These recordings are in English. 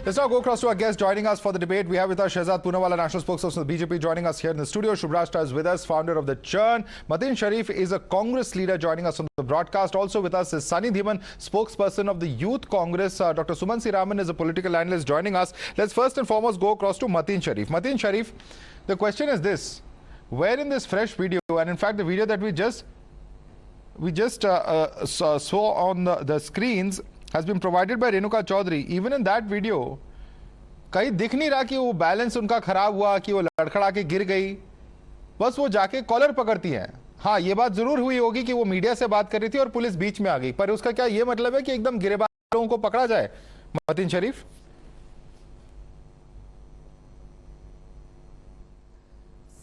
Let's now go across to our guest joining us for the debate. We have with us Shehzad Poonawala, national spokesperson of the BJP, joining us here in the studio. Shubhrastha is with us, founder of the Churn. Mateen Sharif is a Congress leader joining us on the broadcast. Also with us is Sunny Wakker, spokesperson of the Youth Congress. Dr. Suman Siraman is a political analyst joining us. Let's first and foremost go across to Mateen Sharif. Mateen Sharif, the question is this: where in this fresh video, and in fact the video that we just saw on the screens has been provided by Renuka Chaudhary. Even in that video, कहीं दिख नहीं रहा कि वो balance उनका खराब हुआ, कि वो लड़खड़ा के गिर गई, बस वो जाके कॉलर पकड़ती हैं। हाँ, ये बात जरूर हुई होगी कि वो मीडिया से बात कर रही थी और पुलिस बीच में आ गई, पर उसका क्या ये मतलब है कि एकदम गिरेबान लोगों को पकड़ा जाए? मतीन शरीफ,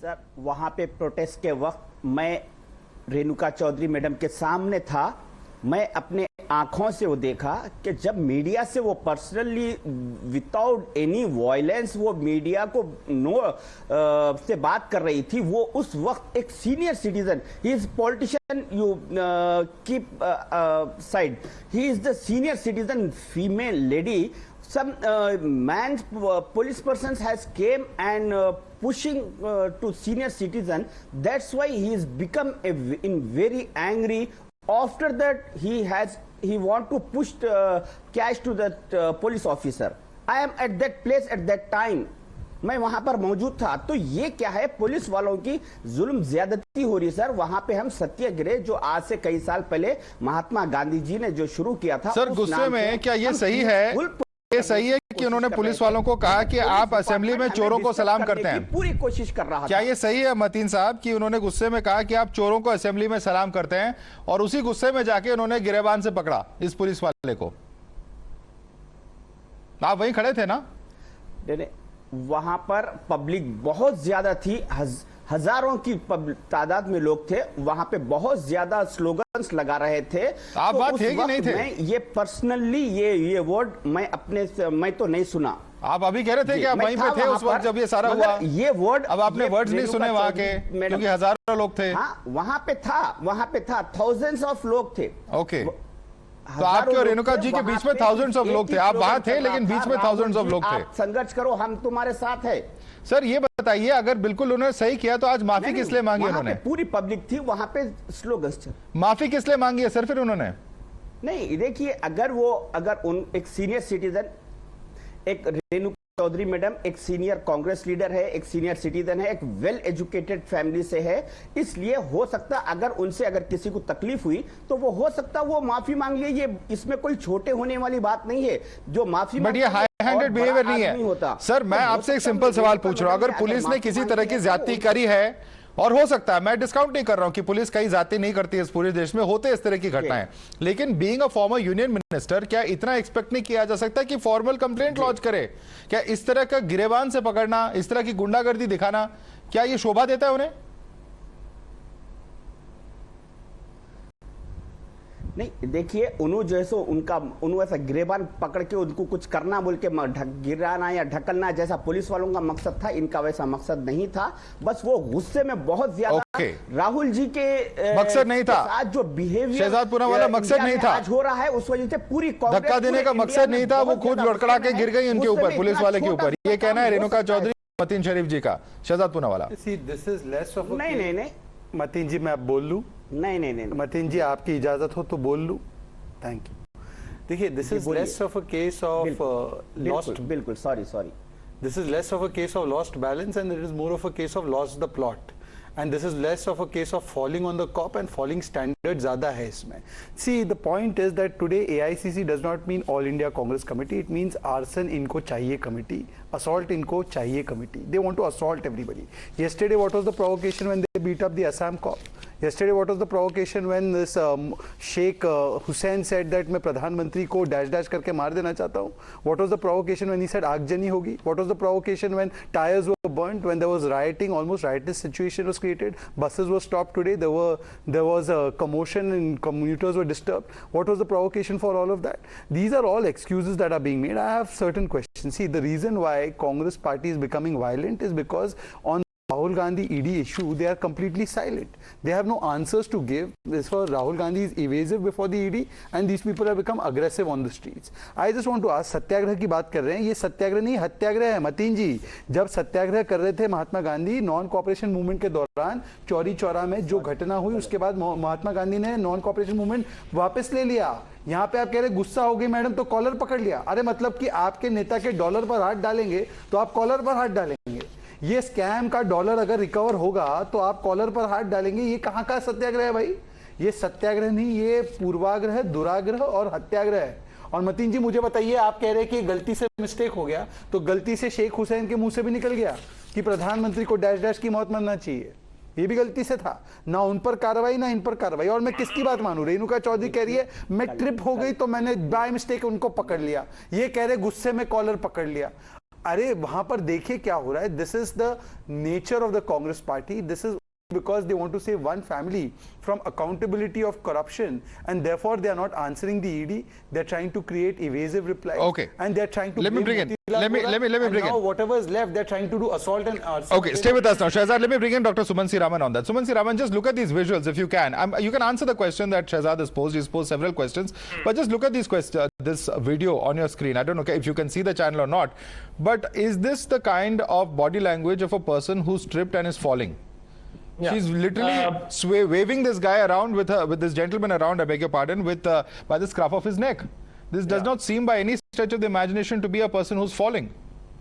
सर वहां पे प्रोटेस्ट के वक्त मैं रेणुका चौधरी मैडम के सामने था। मैं अपने आंखों से वो देखा कि जब मीडिया से वो पर्सनली विदाउट एनी वायलेंस वो मीडिया को से बात कर रही थी। वो उस वक्त एक senior citizen, he is politician, you keep side, he is the senior citizen female lady. Some police persons has came and pushing to senior citizen. That's why he has become in very angry. After that, he want to push cash to that police officer. I am at that place at that time. मैं वहां पर मौजूद था. तो ये क्या है, police वालों की जुल्म ज्यादती हो रही है सर. वहां पे हम सत्याग्रह जो आज से कई साल पहले महात्मा गांधी जी ने जो शुरू किया था, सर गुस्से में क्या ये सही है? ये सही है कि उन्होंने पुलिस वालों को कहा कि आप असेंबली में चोरों को सलाम करते हैं? पूरी कोशिश कर रहा था. क्या ये सही है मतीन साहब कि उन्होंने गुस्से में कहा कि आप चोरों को असेंबली में सलाम करते हैं और उसी गुस्से में जाके उन्होंने गिरेबान से पकड़ा इस पुलिस वाले को? आप वहीं खड़े थे ना? वहां पर पब्लिक बहुत ज्यादा थी, हजारों की तादाद में लोग थे. वहां पे बहुत ज्यादा स्लोगन्स लगा रहे थे. आप तो बात थे कि नहीं थे? मैं ये पर्सनली ये वर्ड मैं तो नहीं सुना. आप अभी कह रहे थे कि आप वहीं पे थे उस वक्त जब ये सारा हुआ. ये वर्ड अब आपने वर्ड्स नहीं सुने वहां के, क्योंकि हजारों लोग थे. हाँ, वहां पे था, थाउजेंड्स ऑफ लोग थे. ओके, तो आपके और रेणुका जी के बीच में थाउजेंड्स ऑफ लोग थे. आप वहां थे लेकिन बीच में थाउजेंड्स ऑफ लोग थे. संघर्ष करो, हम तुम्हारे साथ है. सर ये बताइए, अगर बिल्कुल उन्होंने सही किया तो आज माफी किस लिए मांगी उन्होंने? पूरी पब्लिक थी वहां पे, स्लोगन्स थे. माफी किस लिए मांगी है सर फिर उन्होंने? नहीं देखिए, अगर एक सीनियर सिटीजन, एक रेणुका चौधरी मैडम एक सीनियर कांग्रेस लीडर है, एक सीनियर सिटीजन है, एक वेल एजुकेटेड फैमिली से है, इसलिए हो सकता अगर किसी को तकलीफ हुई तो वो हो सकता वो माफी मांग ले. ये इसमें कोई छोटे होने वाली बात नहीं है. जो माफी, बट ये हाई हैंडेड बिहेवियर नहीं है सर. मैं आपसे एक सिंपल सवाल पूछ रहा हूं, अगर पुलिस ने किसी तरह की ज्यादती करी है, और हो सकता है, मैं डिस्काउंट नहीं कर रहा हूं कि पुलिस कई ज्यादती नहीं करती है इस पूरे देश में, होते इस तरह की घटनाएं, लेकिन being a former union minister क्या इतना एक्सपेक्ट नहीं किया जा सकता कि फॉर्मल कंप्लेंट लॉन्च करे? क्या इस तरह का गिरेबान से पकड़ना, इस तरह की गुंडागर्दी दिखाना, क्या ये शोभा देता है उन्हें? नहीं देखिए, उन्होंने ऐसा गिरेबान पकड़ के उनको कुछ करना बोल के गिराना या ढकलना जैसा पुलिस वालों का मकसद था, इनका वैसा मकसद नहीं था. बस वो गुस्से में बहुत ज्यादा राहुल जी के मकसद नहीं था, आज जो बिहेवियर शहजाद पूनावाला मकसद नहीं था, आज हो रहा है, उस वजह से पूरी धक्का देने का मकसद नहीं था. वो खुद लड़खड़ा के गिर गई उनके ऊपर, पुलिस वाले के ऊपर. ये कहना है रेणुका चौधरी, मतीन शरीफ जी का. शहजाद पूनावाला, नहीं मतीन जी, मैं अब बोल लूं? नहीं मतीन जी, आपकी इजाजत हो तो बोल लूं? Thank you. देखिए, this is less of a case of lost, बिल्कुल sorry, this is less of a case of lost balance and it is more of a case of lost the plot. And this is less of a case of falling on the cop and falling standards ज़्यादा है इसमें. See, the point is that today AICC does not mean All India Congress Committee. It means arson इनको चाहिए committee, assault इनको चाहिए committee. They want to assault everybody. Yesterday, what was the provocation when they beat up the Assam cop? Yesterday, what was the provocation when this Sheikh Hussain said that मैं प्रधानमंत्री को dash करके मार देना चाहता हूँ? What was the provocation when he said आगजनी होगी? What was the provocation when tires were burnt, when there was rioting, almost riotous situation was created, buses were stopped today, there was a commotion and commuters were disturbed? What was the provocation for all of that? These are all excuses that are being made. I have certain questions. See, the reason why Congress party is becoming violent is because on Rahul Gandhi ED issue, they are completely silent. They have no answers to give. This for Rahul Gandhi is evasive before the ED, and these people have become aggressive on the streets. I just want to ask, सत्याग्रह की बात कर रहे हैं, ये सत्याग्रह नहीं हत्याग्रह है मतीन जी. जब सत्याग्रह कर रहे थे Mahatma Gandhi non cooperation movement के दौरान चौरी चौरा में जो घटना हुई, उसके बाद महात्मा गांधी ने नॉन कॉपरेशन मूवमेंट वापस ले लिया. यहाँ पे आप कह रहे गुस्सा हो गई मैडम तो कॉलर पकड़ लिया. अरे मतलब कि आपके नेता के डॉलर पर हाथ डालेंगे तो आप कॉलर पर हाथ डालेंगे. ये स्कैम का डॉलर अगर रिकवर होगा तो आप कॉलर पर हाथ डालेंगे. ये कहाँ का सत्याग्रह है भाई? ये सत्याग्रह नहीं, ये पूर्वाग्रह, दुराग्रह और हत्याग्रह है. और मतीन जी मुझे बताइए, आप कह रहे हैं कि गलती से मिस्टेक हो गया, तो गलती से शेख हुसैन के मुंह से भी निकल गया कि प्रधानमंत्री को डैश डैश की मौत मरना चाहिए. ये भी गलती से था. ना उन पर कार्रवाई ना इन पर कार्रवाई. और मैं किसकी बात मानूं? रेणुका चौधरी कह रही है मैं ट्रिप हो गई तो मैंने बाय मिस्टेक उनको पकड़ लिया. ये कह रहे गुस्से में कॉलर पकड़ लिया. अरे वहां पर देखिए क्या हो रहा है. This is the nature of the Congress party. This is because they want to save one family from accountability of corruption, and therefore they are not answering the ED. They're trying to create evasive replies. Okay. And they're trying to let me bring in. Let me bring now in. whatever is left, they're trying to do assault and arson. Okay, stay with us now, Shehzad. Let me bring in Dr. Sumansi Raman on that. Sumansi Raman, just look at these visuals if you can. You can answer the question that Shehzad has posed. He's posed several questions, but just look at these questions, this video on your screen. I don't know if you can see the channel or not, but is this the kind of body language of a person who's tripped and is falling? Yeah. She's literally waving this guy around with this gentleman around, I beg your pardon, by the scruff of his neck. This does not seem by any stretch of the imagination to be a person who's falling,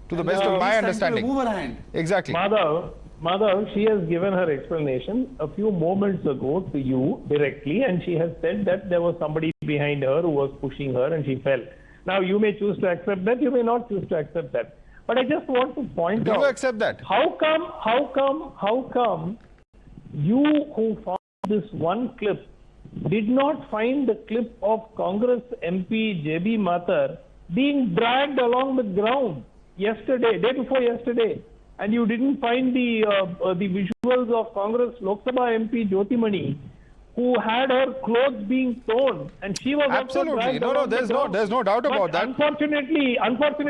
to the best of my understanding. Move her hand. Exactly. Madhav, she has given her explanation a few moments ago to you directly, and she has said that there was somebody behind her who was pushing her and she fell. Now, you may choose to accept that, you may not choose to accept that. But I just want to point out. Do you accept that? How come you who found this one clip did not find the clip of Congress MP JB Mathur being dragged along the ground yesterday, day before yesterday, and you didn't find the visuals of Congress Lok Sabha MP Jyotimani, who had her clothes being torn, and she was absolutely there's no doubt about that. Unfortunately,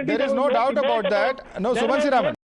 there is no doubt about that. No, Sumansi Raman,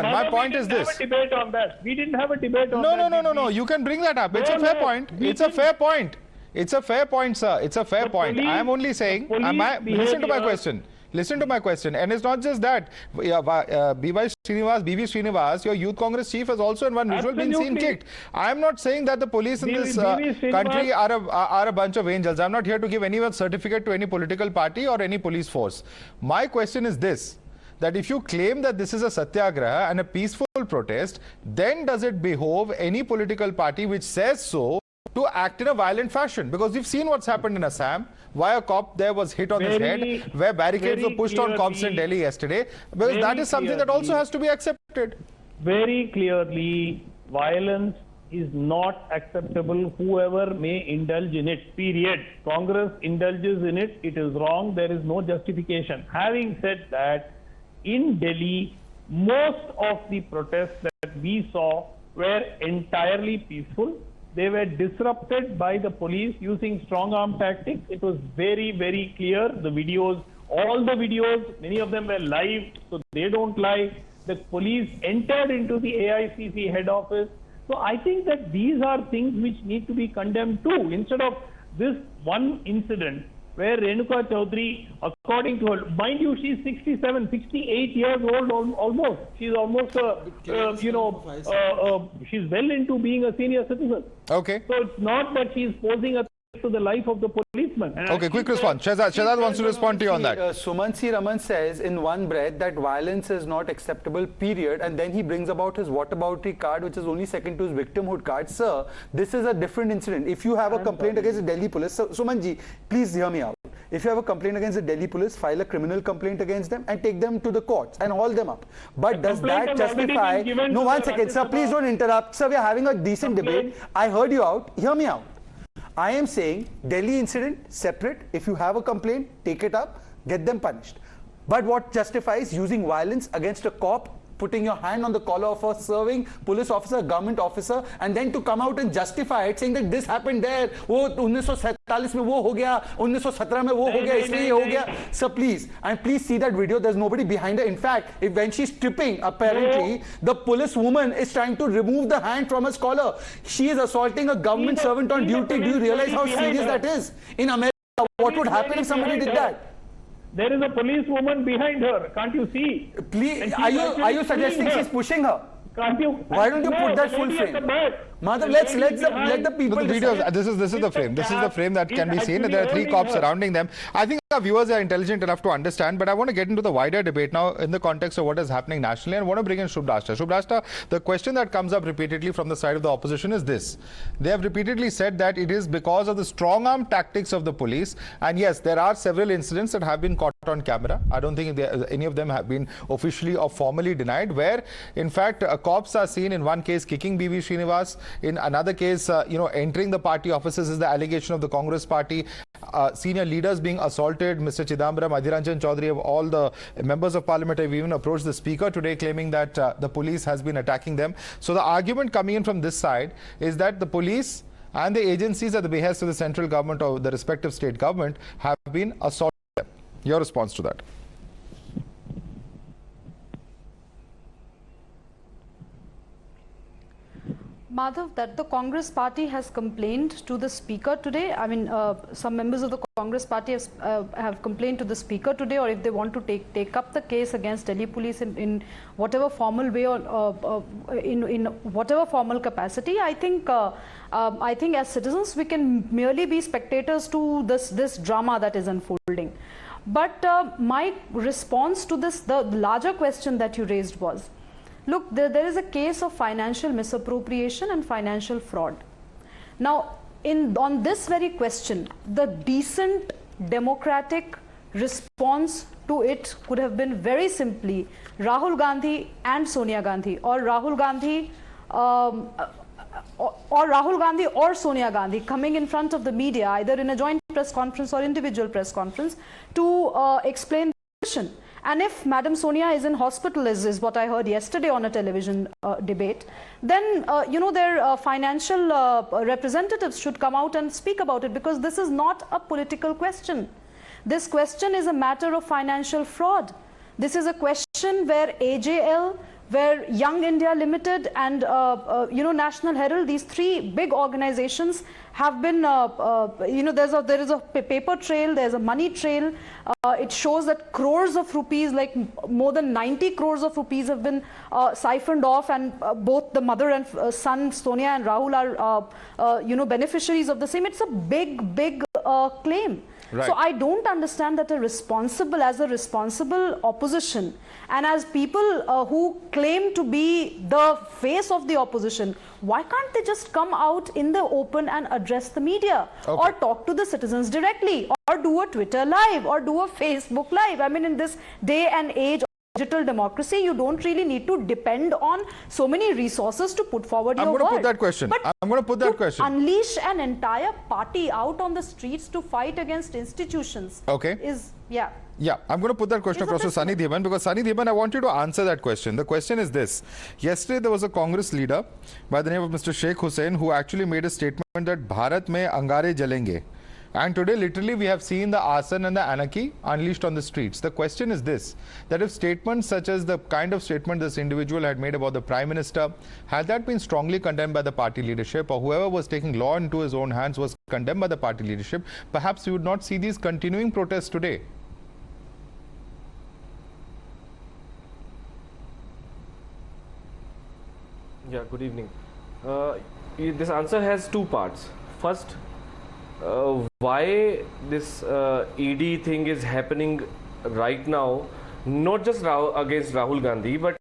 my point is this. We didn't have a debate on that. We didn't have a debate on that. No. You can bring that up. It's a fair point. It's a fair point. It's a fair point, sir. It's a fair point. I am only saying. Listen to my question. Listen to my question. And it's not just that. BV Srinivas, your Youth Congress chief, has also in one visual been seen kicked. I am not saying that the police in this country are a bunch of angels. I'm not here to give any certificate to any political party or any police force. My question is this, that if you claim that this is a satyagraha and a peaceful protest, then does it behove any political party which says so to act in a violent fashion? Because we've seen what's happened in Assam, why a cop there was hit on his head, where barricades were pushed on cops in Delhi yesterday, because that is something that also has to be accepted. Very clearly, violence is not acceptable, whoever may indulge in it, period. Congress indulges in it, it is wrong, there is no justification. Having said that, in Delhi, most of the protests that we saw were entirely peaceful. They were disrupted by the police using strong arm tactics. It was very, very clear. The videos, all the videos, many of them were live, so they don't lie. The police entered into the AICC head office. So I think that these are things which need to be condemned too. Instead of this one incident where Renuka Chaudhary, according to her, mind you, she's 67, 68 years old almost. She's almost, she's well into being a senior citizen. Okay. So it's not that she's posing a to the life of the policeman. And okay, quick response. Shehzad wants to respond to you on that. Sumansi Raman says in one breath that violence is not acceptable, period, and then he brings about his whataboutery card, which is only second to his victimhood card. Sir, this is a different incident. If you have a complaint against the Delhi police, so, Sumanji, please hear me out. If you have a complaint against the Delhi police, file a criminal complaint against them and take them to the courts and haul them up. But does that justify... No, 1 second, sir, please don't interrupt. Sir, we are having a decent debate. I heard you out. Hear me out. I am saying Delhi incident separate. If you have a complaint, take it up, get them punished. But what justifies using violence against a cop, putting your hand on the collar of a serving police officer, government officer, and then to come out and justify it, saying that this happened there, oh, 1947 1948 में वो हो गया, 1917 में वो हो गया, इसलिए ये हो गया. So please, and please see that video. There's nobody behind her. In fact, when she's stripping, apparently the police woman is trying to remove the hand from his collar. She is assaulting a government servant on duty. Do you realize how serious that is? In America, what would happen if somebody did that? There is a police woman behind her. Can't you see? Please, are you suggesting she's pushing her? Can't you? Why don't you put that full frame? Madhav, let the people. The videos. This is the frame. This is the frame that can be seen. There are 3 cops surrounding them. I think our viewers are intelligent enough to understand. But I want to get into the wider debate now in the context of what is happening nationally. And I want to bring in Shubhrastha. Shubhrastha, the question that comes up repeatedly from the side of the opposition is this: they have repeatedly said that it is because of the strong arm tactics of the police. And yes, there are several incidents that have been caught on camera. I don't think any of them have been officially or formally denied. Where, in fact, cops are seen in one case kicking B.V. Srinivas. In another case, entering the party offices is the allegation of the Congress party. Senior leaders being assaulted. Mr. Chidambaram, Adhiranjan Chaudhary, all the members of parliament have even approached the speaker today claiming that the police has been attacking them. So the argument coming in from this side is that the police and the agencies at the behest of the central government or the respective state government have been assaulted. Your response to that? Madhav, that the Congress party has complained to the speaker today. I mean, some members of the Congress party have complained to the speaker today, or if they want to take up the case against Delhi police in whatever formal way or in whatever formal capacity. I think as citizens we can merely be spectators to this drama that is unfolding. But my response to this, the larger question that you raised was, look, there is a case of financial misappropriation and financial fraud. Now, on this very question, the decent democratic response to it could have been very simply Rahul Gandhi and Sonia Gandhi, or Rahul Gandhi or Sonia Gandhi coming in front of the media, either in a joint press conference or individual press conference, to explain the position. And if Madam Sonia is in hospital, is what I heard yesterday on a television debate, then their financial representatives should come out and speak about it, because this is not a political question. This question is a matter of financial fraud. This is a question where AJL, where Young India Limited and National Herald, these 3 big organizations have been, there is a paper trail, there's a money trail. It shows that crores of rupees, like more than 90 crores of rupees have been siphoned off, and both the mother and son, Sonia and Rahul, are beneficiaries of the same. It's a big claim. Right. So I don't understand that as a responsible opposition, and as people who claim to be the face of the opposition, why can't they just come out in the open and address the media, or talk to the citizens directly, or do a Twitter live, or do a Facebook live? I mean, in this day and age of digital democracy, you don't really need to depend on so many resources to put forward your word. I'm going to put that question. But I'm going to put that question. Unleash an entire party out on the streets to fight against institutions. Yeah, I'm going to put that question across to Sunny Wakker, because Sunny Wakker, I want you to answer that question. The question is this: yesterday there was a Congress leader by the name of Mr. Sheikh Hussain who actually made a statement that Bharat mein angare jalenge. And today, literally, we have seen the arson and the anarchy unleashed on the streets. The question is this, that if statements such as the kind of statement this individual had made about the Prime Minister, had that been strongly condemned by the party leadership, or whoever was taking law into his own hands was condemned by the party leadership, perhaps we would not see these continuing protests today. Yeah, good evening. This answer has 2 parts. First, why this ED thing is happening right now, not just against Rahul Gandhi, but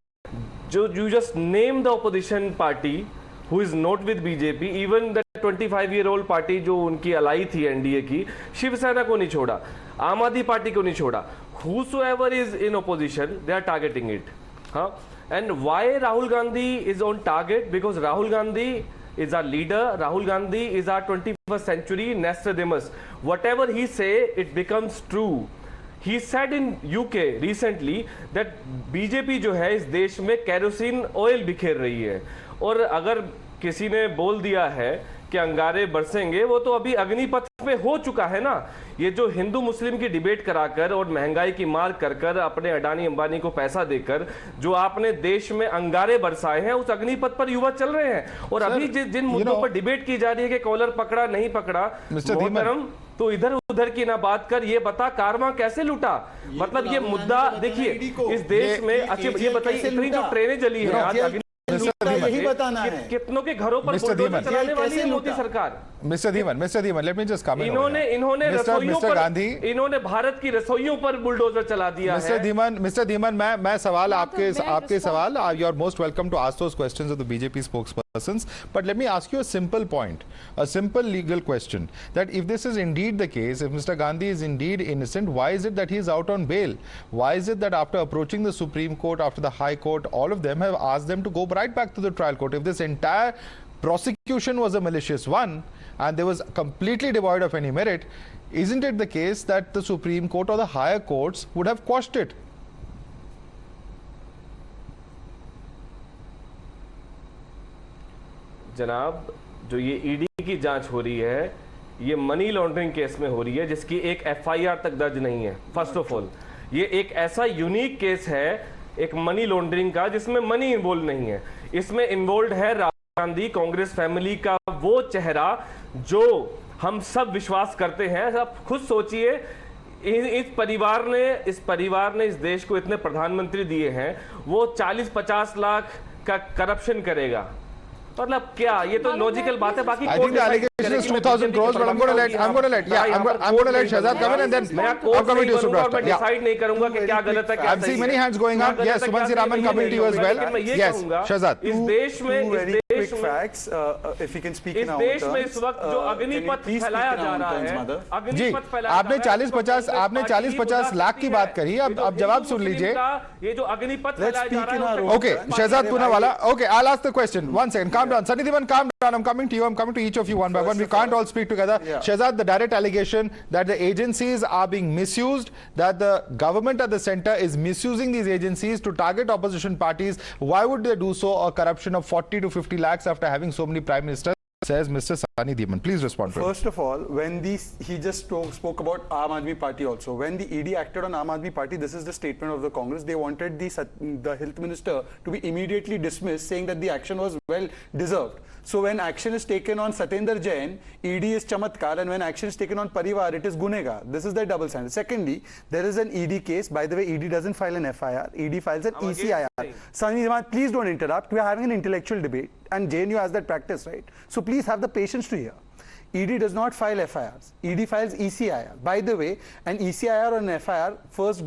you just name the opposition party who is not with BJP, even the 25-year-old party जो उनकी अलाई थी NDA की, शिवसेना को नहीं छोड़ा, आम आदमी party को नहीं छोड़ा. Whosoever is in opposition, they are targeting it. And why Rahul Gandhi is on target? Because Rahul Gandhi is our leader. Rahul Gandhi is our 21st century Nicodemus. Whatever he say, it becomes true. He said in UK recently that BJP जो है इस देश में kerosene oil बिखेर रही है, और अगर किसी ने बोल दिया है के अंगारे बरसेंगे, वो तो अभी अग्निपथ पे हो चुका है ना। ये जो हिंदू मुस्लिम की डिबेट कराकर और महंगाई की मार कर कर अपने अडानी अंबानी को पैसा देकर जो आपने देश में अंगारे बरसाए हैं, उस अग्निपथ पर युवा चल रहे हैं। और अभी जिन मुद्दों पर डिबेट की जा रही है कि कॉलर पकड़ा नहीं पकड़ा, मोहतरम तो इधर उधर की ना बात कर, ये बता कारवां कैसे लूटा। मतलब ये मुद्दा देखिए इस देश में, अच्छा ये बताइए इतनी जो ट्रेनें जली है आज, यही बताना है कितनों के घरों पर बुलडोजर चलाने वाली है मोदी सरकार। Mr. Dhiman, let me just come in. इन्होंने रसोइयों पर, गांधी, इन्होंने भारत की रसोइयों पर बुलडोजर चला दिया है। Mr. Dhiman, मैं सवाल आपके सवाल, you are most welcome to ask those questions of the BJP spokespersons, but let me ask you a simple point, a simple legal question, that if this is indeed the case, if Mr. Gandhi is indeed innocent, why is it that he is out on bail? Why is it that after approaching the Supreme Court, after the High Court, all of them have asked them to go right back to the trial court? If this entire prosecution was a malicious one and they was completely devoid of any merit, isn't it the case that the Supreme Court or the higher courts would have quashed it? जनाब, जो ये ED की जांच हो रही है, ये money laundering case में हो रही है जिसकी एक एफआईआर तक दर्ज नहीं है। फर्स्ट ऑफ ऑल, ये एक ऐसा यूनिक केस है एक मनी लॉन्ड्रिंग का जिसमें मनी इन्वॉल्व नहीं है। इसमें इन्वॉल्व है राहुल गांधी, कांग्रेस फैमिली का वो चेहरा जो हम सब विश्वास करते हैं। आप खुद सोचिए, इस परिवार ने इस देश को इतने प्रधानमंत्री दिए हैं, वो 40-50 लाख का करप्शन करेगा। मतलब क्या, ये तो लॉजिकल बात है। बाकी I think the allegation is 2,000 crores, but I'm going to let Shehzad come in and then I'm coming to you, Shubhrastha. मैं डिसाइड नहीं करूंगा कि क्या गलत है, क्या I'm seeing many hands going up. Yes, Sumansi Raman coming to you as well. Yes, Shehzad. इस देश में quick facts, if you can speak in our terms, इस देश में इस वक्त जो अग्निपथ फैलाया जा रहा है, जी, आपने 40-50 लाख की बात करी। अब जवाब सुन लीजिए। ये जो अग्निपथ फैलाया जा रहा है, Okay, Shehzad Poonawala. Okay, I'll ask the question. One second, calm down. Sunny Dhiman, calm down. I'm coming to you. I'm coming to each of you one by one. We can't all speak together. Shehzad, the direct allegation that the agencies are being misused, that the government at the center is misusing these agencies to target opposition parties. Why would they do so? A corruption of 40 to 50 lakhs after having so many prime ministers, says Mr. Sunny Dhiman. Please respond. First of all, when he just spoke about Aam Aadmi Party also. When the ED acted on Aam Aadmi Party, this is the statement of the Congress. They wanted the health minister to be immediately dismissed, saying that the action was well deserved. So when action is taken on Satyendra Jain, ED is chamatkar, and when action is taken on Parivar, it is gunega. This is the double standard. Secondly, there is an ED case. By the way, ED doesn't file an FIR. ED files an ECIR. Sunny Dhiman, please don't interrupt. We are having an intellectual debate, and JNU has that practice, right? So please have the patience to hear. ED does not file FIRs. ED files ECIR. By the way, an ECIR or an FIR first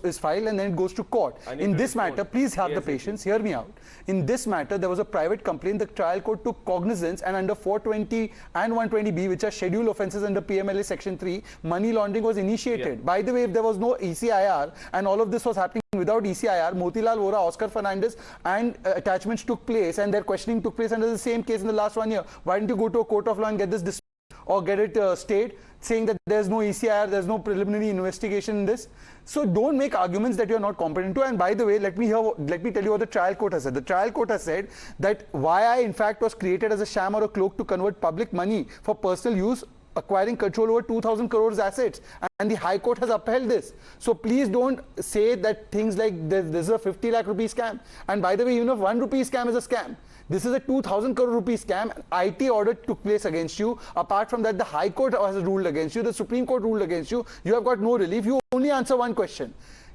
is filed and then it goes to court. In this matter, please have the patience. Hear me out. In this matter, there was a private complaint. The trial court took cognizance, and under 420 and 120B, which are scheduled offences under PMLA Section 3, money laundering was initiated. By the way, if there was no ECIR and all of this was happening without ECIR, Motilal Vora, Oscar Fernandez and attachments took place, and their questioning took place under the same case in the last 1 year. Why didn't you go to a court of law and get this dismissed or get it stayed, saying that there's no ECIR, there's no preliminary investigation in this? So don't make arguments that you're not competent to. And by the way, let me tell you what the trial court has said. The trial court has said that YI in fact was created as a sham or a cloak to convert public money for personal use, acquiring control over 2,000 crores assets, and the High Court has upheld this. So please don't say that things like this is a 50 lakh rupee scam. And by the way, even if 1 rupee scam is a scam, this is a 2,000 crore rupee scam. IT order took place against you. Apart from that, the High Court has ruled against you. The Supreme Court ruled against you. You have got no relief. You only answer one question.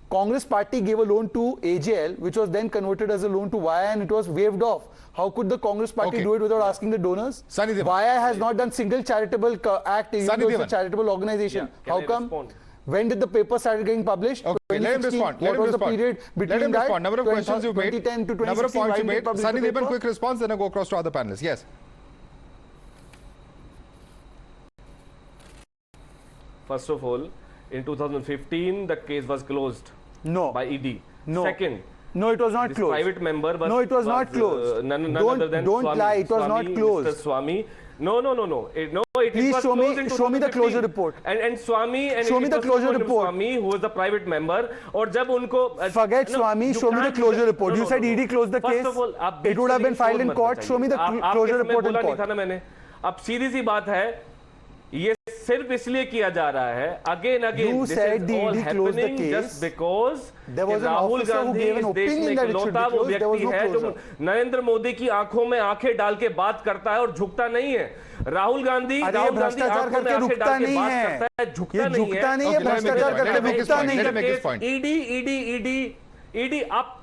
Congress party gave a loan to AJL, which was then converted as a loan to YI, and it was waived off. How could the Congress party do it without asking the donors? YI has not done single charitable act, even though it's a charitable organization. How come? When did the paper started getting published? Okay, let him respond. What was the period between that? Number of questions you made. 2010 to 2016. Number of points you made. Sunny Dhiman, quick response, then I'll go across to other panelists. Yes. First of all, in 2015, the case was closed. No. By ED. No. Second. No, it was not closed. Private member was. No, it was not closed. None other than don't Swami, lie. It was Swami, not closed. Mr. Swami. No. Please was show closed me. in Show me the closure report. And Swami and show me the closure report. Swami, who was the private member, और जब उनको forget Swami. Show me the closure report. You said ED closed the case. First of all, it would have been filed in court. Show me the closure report in court. अब सीधी सी बात है, ये सिर्फ इसलिए किया जा रहा है again You this said is the all ED closed the happening case. just because There was an Rahul officer who Gandhi gave an इस देश में opinion that it should इकलौता be वो closed. There was व्यक्ति no है जो closure. नरेंद्र मोदी की आंखों में आंखें डाल के बात करता है और झुकता नहीं है। राहुल गांधी भ्रष्टाचार करके रुकता नहीं है, झुकता ये झुकता नहीं है, Okay, let me भ्रष्टाचार make करके his रुकता point. नहीं Let him make his है। point. ED up.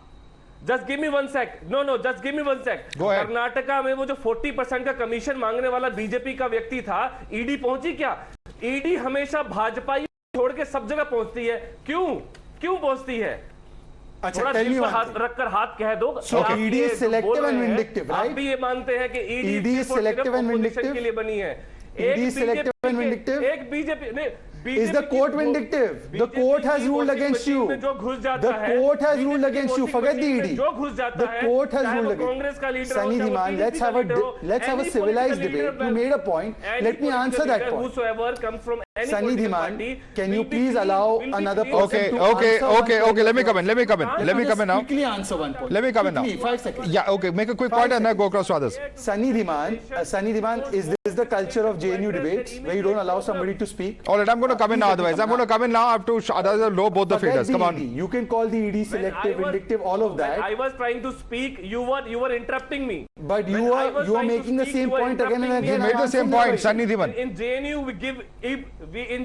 Just give me 1 sec. No, just give me 1 sec. Go ahead. Karnataka में वो जो 40% का कमीशन मांगने वाला बीजेपी का व्यक्ति था, ईडी पहुंची क्या? ईडी हमेशा भाजपा छोड़ के सब जगह पहुंचती है। क्यों पहुंचती है? अच्छा, थोड़ा दिल पे हाथ रखकर हाथ कह दो। So ED is selective and vindictive, right? आप भी ये मानते हैं कि ED is selective and vindictive के लिए बनी है। ED is selective and vindictive? एक बीजेपी नहीं, Is the court vindictive? The court has ruled against you. The court has ruled against you. Forget the ED. The court has ruled against you. Sunny Dhiman, let's have a civilized debate. You made a point. Let me answer that point. Whosoever comes from any Sunny political Dhiman, party, can you will be please free- allow will be another free- person to answer one Okay. Let me come in. Just quickly answer one point. Let me come in now. Quickly, 5 seconds. Yeah, okay. Make a quick point and then go across to others. Sunny Dhiman, is this the culture of JNU debates where you don't allow somebody to speak? All right, I'm going to come in now. Otherwise, I'm going to come in now. I have to otherwise know both the Forget figures. the Come on. ED. You can call the ED selective, vindictive, all of When that. I was trying to speak, you were interrupting me. But you When I was are trying to making the speak, same you were point again and interrupting me. again. You made I'm the same answering point, question. Sunny Dhiman. In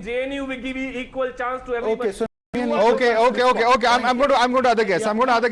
JNU we give equal chance to everybody. Okay, so Okay. I'm going to other guess. I'm going to other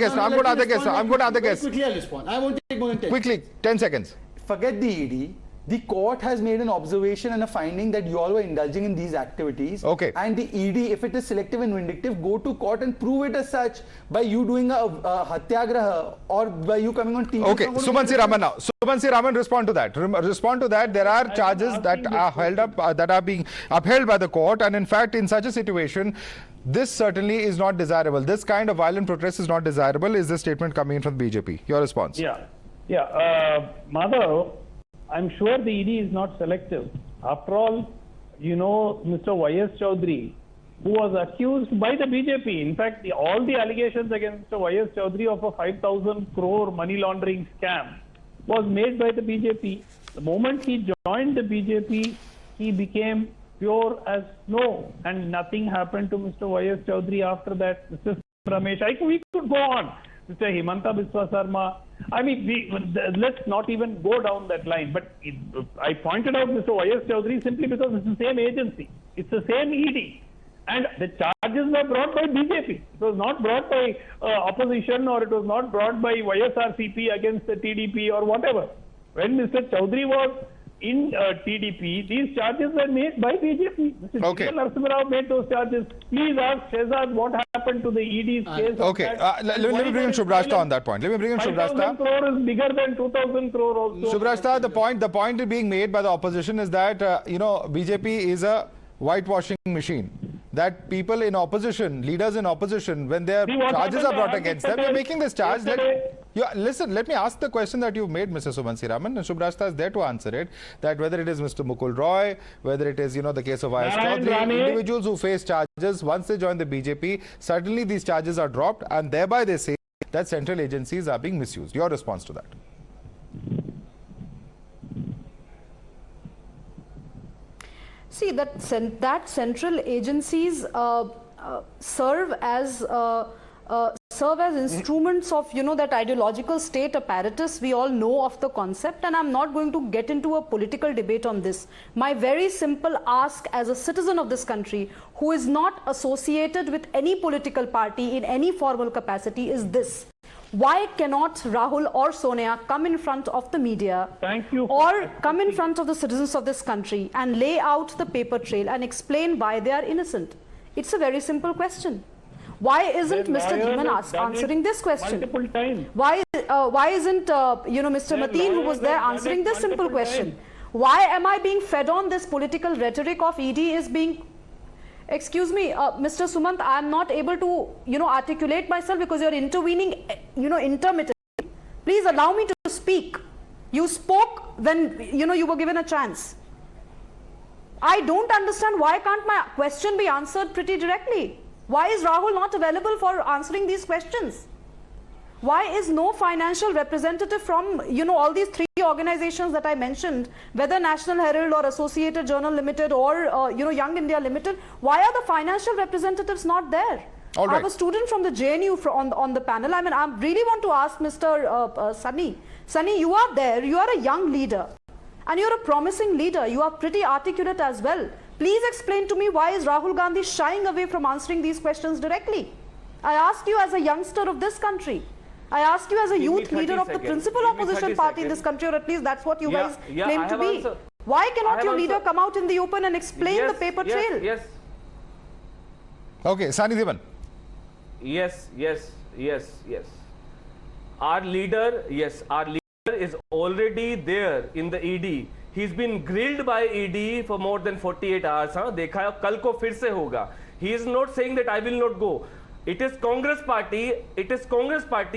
guess. Quickly, I'll respond. I won't take more than 10. Quickly, 10 seconds. Forget the ED. The court has made an observation and a finding that you all were indulging in these activities. Okay. And the ED, if it is selective and vindictive, go to court and prove it as such by you doing a Satyagraha or by you coming on TV. Okay, Sumansi Raman now. Sumansi Raman, respond to that. Respond to that. There are charges that are held up, that are being upheld by the court, and in fact, in such a situation, this certainly is not desirable. This kind of violent protest is not desirable. Is this statement coming in from the BJP? Your response? Madhav, I'm sure the ED is not selective. After all, you know, Mr. Y.S. Chaudhary, who was accused by the BJP. In fact, all the allegations against Mr. Y.S. Chaudhary of a 5,000 crore money laundering scam was made by the BJP. The moment he joined the BJP, he became pure as snow, and nothing happened to Mr. Y.S. Chaudhary after that. Mr. Ramesh, we could go on. Mr. Himanta Biswa Sarma. I mean, let's not even go down that line. But I pointed out Mr. Y.S. Chaudhary simply because it's the same agency. It's the same ED. And the charges were brought by BJP. It was not brought by opposition, or it was not brought by YSRCP against the TDP or whatever. When Mr. Chaudhary was in TDP, these charges were made by BJP. Mr. Okay. Narasimha Rao made those charges. Please ask Shehzad what happened to the ED's case. Okay, let me bring in Shubhrastha on that point. 5,000 crore is bigger than 2,000 crore also. Shubhrastha, the point being made by the opposition is that, BJP is a whitewashing machine. That people in opposition, leaders in opposition, when their charges are brought against them, you're making this charge. Listen, let me ask the question that you've made, Mr. Sumansi Raman, and Shubhrastha is there to answer it, that whether it is Mr. Mukul Roy, whether it is, the case of Y.S. Chaudhary, individuals who face charges, once they join the BJP, suddenly these charges are dropped, and thereby they say that central agencies are being misused. Your response to that? See, that central agencies serve as instruments of, that ideological state apparatus. We all know of the concept, and I'm not going to get into a political debate on this. My very simple ask as a citizen of this country who is not associated with any political party in any formal capacity is this: why cannot Rahul or Sonia come in front of the media or come in front of the citizens of this country and lay out the paper trail and explain why they are innocent? It's a very simple question. Why isn't Mr. Dhiman answering this question? Why isn't Mr. Mateen, who was there, answering this simple question? Why am I being fed on this political rhetoric of ED is being... Excuse me, Mr. Sumant, I am not able to, articulate myself because you're intervening, intermittently. Please allow me to speak. You spoke when, you were given a chance. I don't understand why can't my question be answered pretty directly. Why is Rahul not available for answering these questions? Why is no financial representative from, all these three organizations that I mentioned, whether National Herald or Associated Journal Limited or, Young India Limited, why are the financial representatives not there? All right. I have a student from the JNU on the panel. I mean, I really want to ask Mr. Sunny. Sunny, you are there. You are a young leader. And you're a promising leader. You are pretty articulate as well. Please explain to me, why is Rahul Gandhi shying away from answering these questions directly? I asked you as a youngster of this country. I asked you as a youth leader of the principal opposition party in this country, or at least that's what you guys claim to be. Why cannot your leader come out in the open and explain the paper trail? Yes. Okay, Sunny Devan. Yes. Our leader is already there in the ED. He's been grilled by ED for more than 48 hours. देखा है, कल को फिर से होगा. He is not saying that I will not go. It is Congress party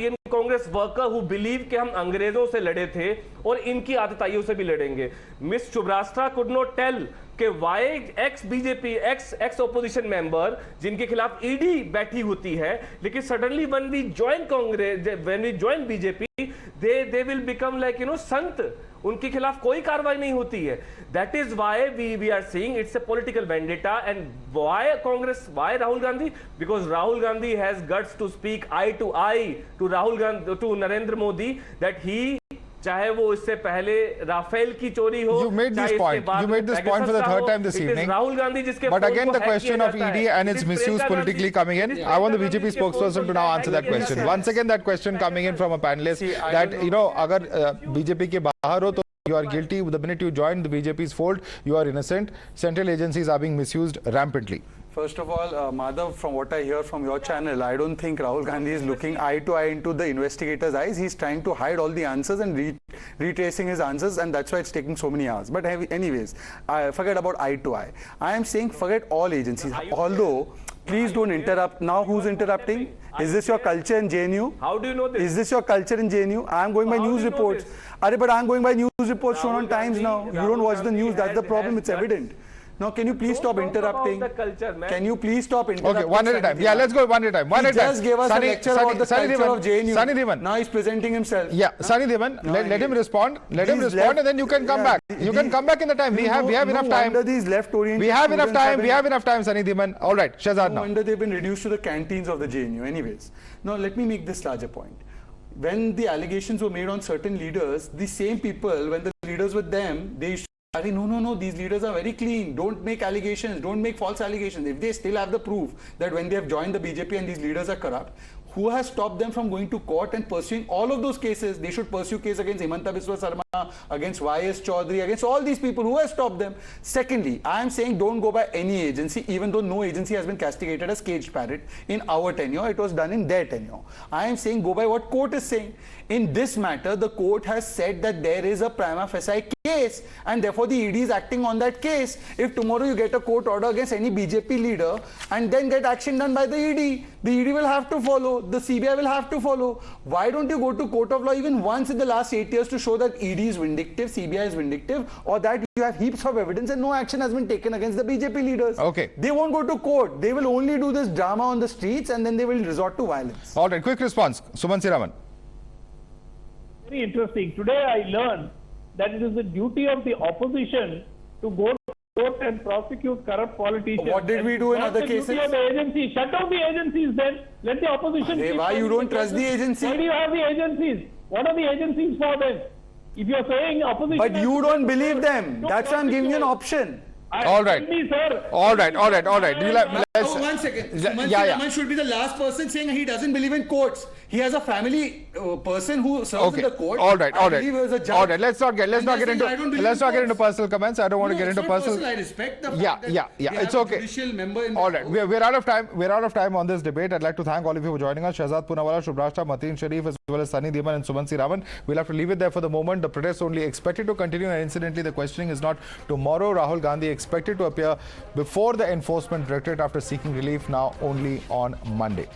and Congress worker who believe कि हम अंग्रेजों से लड़े थे और इनकी आतताइयों से भी लड़ेंगे. Miss Shubhrastha could not tell कि why ex-BJP, ex-opposition member जिनके खिलाफ ED बैठी होती है, लेकिन suddenly when we join Congress, when we join BJP, they will become like, संत. उनके खिलाफ कोई कार्रवाई नहीं होती है. That is why we are saying it's a political vendetta. And why Congress? Why Rahul Gandhi? Because Rahul Gandhi has guts to speak eye to eye to Rahul Gandhi, to Narendra Modi, that he, चाहे वो इससे पहले Rafale की चोरी हो. You made this point. You made this point for the third time this evening. Rahul Gandhi जिसके but again, the question of ED and its misuse politically coming in. I want the BJP spokesperson to now answer that question. Once again, that question coming in from a panelist that अगर BJP के बाहर हो तो you are guilty. The minute you join the BJP's fold, you are innocent. Central agencies are being misused rampantly. First of all, Madhav, from what I hear from your channel, I don't think Rahul Gandhi is looking eye to eye into the investigator's eyes. He's trying to hide all the answers and retracing his answers, and that's why it's taking so many hours. But anyways, forget about eye to eye. I am saying forget all agencies. Although, please don't interrupt. Now who's interrupting? Is this your culture in JNU? How do you know this? Is this your culture in JNU? I am going by news reports. But I am going by news reports shown on Times now. You don't watch the news. That's the problem. It's evident. Now, can you please stop interrupting? Can you please stop interrupting? Okay, one at a time. Yeah, let's go one at a time. One at a time. He just gave us a lecture about the culture of JNU. Sunny Devan. Now he's presenting himself. Yeah, Sunny Devan, let him respond. Let him respond, and then you can come back. You can come back in the time. We have enough time. These left-oriented we have enough time. We have enough time, Sunny Devan. All right, Shehzad now. No wonder they've been reduced to the canteens of the JNU. Anyways, now let me make this larger point. When the allegations were made on certain leaders, the same people, when the leaders were them, they used to say, no, these leaders are very clean. Don't make allegations. Don't make false allegations. If they still have the proof that when they have joined the BJP and these leaders are corrupt, who has stopped them from going to court and pursuing all of those cases? They should pursue case against Himanta Biswa Sarma, against YS Chaudhary, against all these people. Who has stopped them? Secondly, I am saying don't go by any agency, even though no agency has been castigated as caged parrot in our tenure. It was done in their tenure. I am saying go by what court is saying. In this matter, the court has said that there is a prima facie case, and therefore the ED is acting on that case. If tomorrow you get a court order against any BJP leader and then get action done by the ED will have to follow, the CBI will have to follow. Why don't you go to court of law even once in the last 8 years to show that ED is vindictive, CBI is vindictive, or that you have heaps of evidence and no action has been taken against the BJP leaders? Okay. They won't go to court. They will only do this drama on the streets and then they will resort to violence. All right, quick response. Suman Siraman. Very interesting. Today I learned that it is the duty of the opposition to go to court and prosecute corrupt politicians. What did we do in other cases? Duty of the agency. Shut down the agencies then. Let the opposition. Why you don't trust the agency? Why do you have the agencies? What are the agencies for then? If you are saying opposition. But you don't believe them. That's why I'm giving you an option. All right. Me, sir. All right. Let's, 1 second. Yeah. Suman should be the last person saying he doesn't believe in courts. He has a family person who serves in the court. All right. I believe he was a judge. All right. Let's not get into personal comments. I don't want to get into personal. I respect the fact that it's okay. Judicial member in all right. We're out of time. We're out of time on this debate. I'd like to thank all of you for joining us. Shehzad Poonawala, Shubhrastha, Mateen Sharif, as well as Sunny Devan and Suman Siraman. We'll have to leave it there for the moment. The protests only expected to continue, and incidentally, the questioning is not tomorrow. Rahul Gandhi expected to appear before the Enforcement Directorate after seeking relief, now only on Monday.